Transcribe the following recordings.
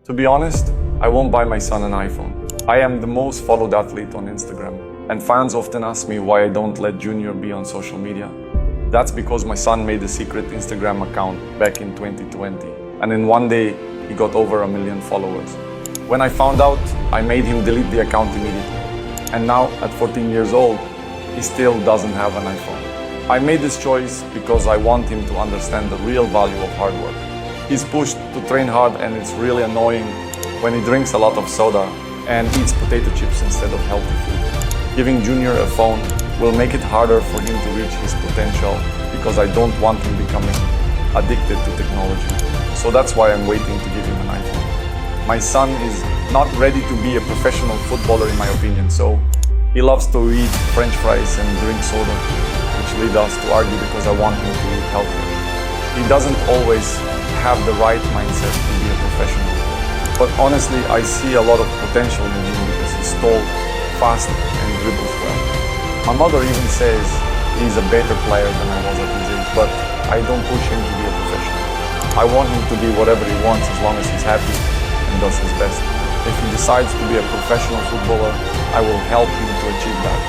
To be honest, I won't buy my son an iPhone. I am the most followed athlete on Instagram, and fans often ask me why I don't let Junior be on social media. That's because my son made a secret Instagram account back in 2020, and in one day, he got over 1 million followers. When I found out, I made him delete the account immediately. And now, at 14 years old, he still doesn't have an iPhone. I made this choice because I want him to understand the real value of hard work. He's pushed to train hard, and it's really annoying when he drinks a lot of soda and eats potato chips instead of healthy food. Giving Junior a phone will make it harder for him to reach his potential because I don't want him becoming addicted to technology. So that's why I'm waiting to give him an iPhone. My son is not ready to be a professional footballer in my opinion, so he loves to eat French fries and drink soda, which lead us to argue because I want him to eat healthier. He doesn't always have the right mindset to be a professional. But honestly, I see a lot of potential in him because he's tall, fast, and dribbles well. My mother even says he's a better player than I was at his age, but I don't push him to be a professional. I want him to be whatever he wants as long as he's happy and does his best. If he decides to be a professional footballer, I will help him to achieve that.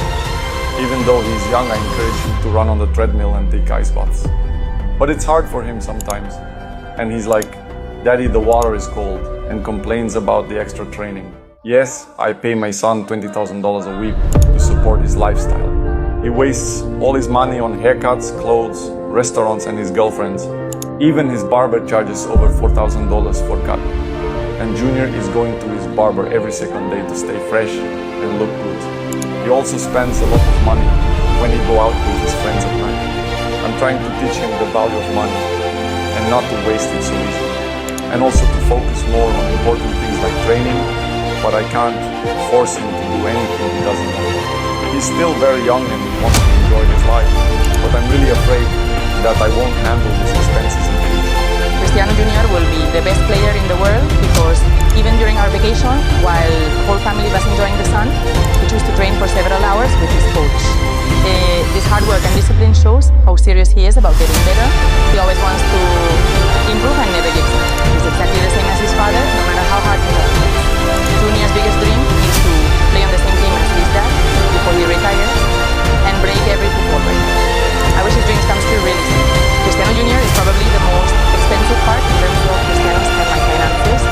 Even though he's young, I encourage him to run on the treadmill and take ice baths. But it's hard for him sometimes. And he's like, "Daddy, the water is cold," and complains about the extra training. Yes, I pay my son $20,000 a week to support his lifestyle. He wastes all his money on haircuts, clothes, restaurants, and his girlfriends. Even his barber charges over $4,000 for cut. And Junior is going to his barber every second day to stay fresh and look good. He also spends a lot of money when he go out with his friends at night. I'm trying to teach him the value of money and not to waste it so easily. And also to focus more on important things like training, but I can't force him to do anything he doesn't want. He's still very young and wants to enjoy his life, but I'm really afraid that I won't handle his expenses in the future. Cristiano Jr. will be the best player in the world because even during our vacation, while the whole family was enjoying the sun, he chose to train for several hours with his coach. This hard work and discipline shows how serious he is about getting better. He always wants to improve and never gives up. He's exactly the same as his father, no matter how hard he works. Junior's biggest dream is to play on the same team as his dad before he retires and break every football record. I wish his dreams come true really soon. Cristiano Jr. is probably the most expensive part in terms of Cristiano's finances.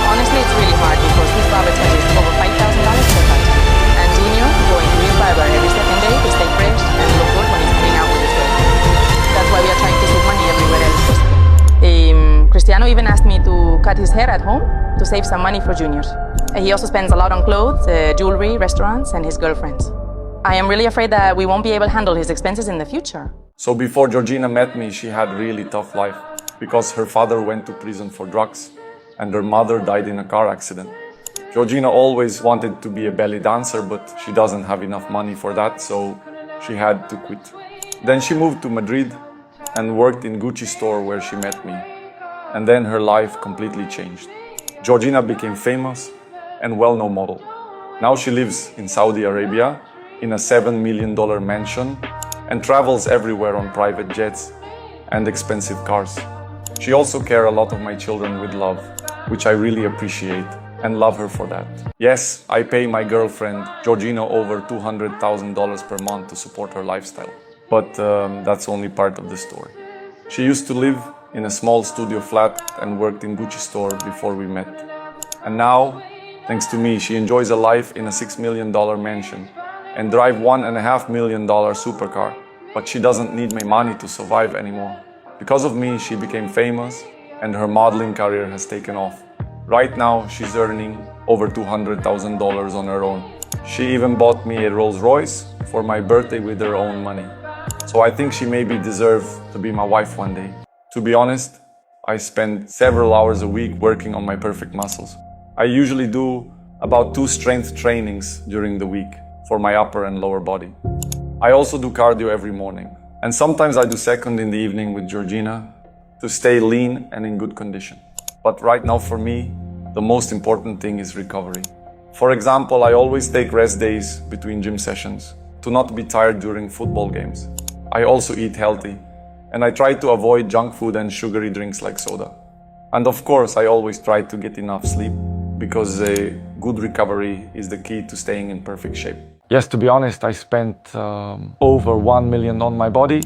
Honestly, it's really hard because his barber charges over $5,000 per cut. And Junior going to his barber every second day to stay fresh and look good when he's hanging out with his girlfriend. That's why we are trying to save money everywhere else possible. Cristiano even asked me to cut his hair at home to save some money for Junior. He also spends a lot on clothes, jewelry, restaurants, and his girlfriends. I am really afraid that we won't be able to handle his expenses in the future. So before Georgina met me, she had a really tough life because her father went to prison for drugs and her mother died in a car accident. Georgina always wanted to be a belly dancer, but she doesn't have enough money for that, so she had to quit. Then she moved to Madrid and worked in Gucci store where she met me. And then her life completely changed. Georgina became famous and well-known model. Now she lives in Saudi Arabia in a $7 million mansion and travels everywhere on private jets and expensive cars. She also cares a lot of my children with love, which I really appreciate and love her for that. Yes, I pay my girlfriend Georgina over $200,000 per month to support her lifestyle. But that's only part of the story. She used to live in a small studio flat and worked in Gucci store before we met. And now, thanks to me, she enjoys a life in a $6 million mansion and drive $1.5 million supercar. But she doesn't need my money to survive anymore. Because of me, she became famous and her modeling career has taken off. Right now, she's earning over $200,000 on her own. She even bought me a Rolls Royce for my birthday with her own money. So I think she maybe deserves to be my wife one day. To be honest, I spend several hours a week working on my perfect muscles. I usually do about 2 strength trainings during the week for my upper and lower body. I also do cardio every morning. And sometimes I do second in the evening with Georgina to stay lean and in good condition. But right now for me, the most important thing is recovery. For example, I always take rest days between gym sessions to not be tired during football games. I also eat healthy and I try to avoid junk food and sugary drinks like soda. And of course, I always try to get enough sleep because a good recovery is the key to staying in perfect shape. Yes, to be honest, I spent over 1 million on my body.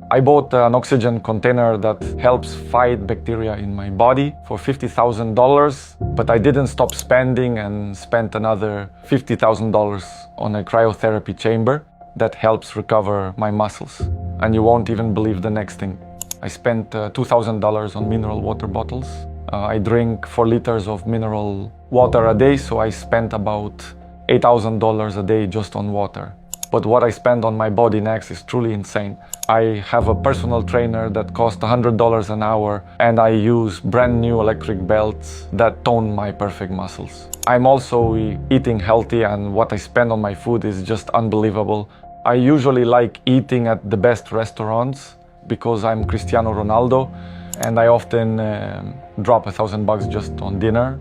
I bought an oxygen container that helps fight bacteria in my body for $50,000, but I didn't stop spending and spent another $50,000 on a cryotherapy chamber that helps recover my muscles. And you won't even believe the next thing. I spent $2,000 on mineral water bottles. I drink 4 liters of mineral water a day, so I spent about $8,000 a day just on water. But what I spend on my body next is truly insane. I have a personal trainer that costs $100 an hour, and I use brand new electric belts that tone my perfect muscles. I'm also eating healthy, and what I spend on my food is just unbelievable. I usually like eating at the best restaurants because I'm Cristiano Ronaldo, and I often drop $1,000 just on dinner.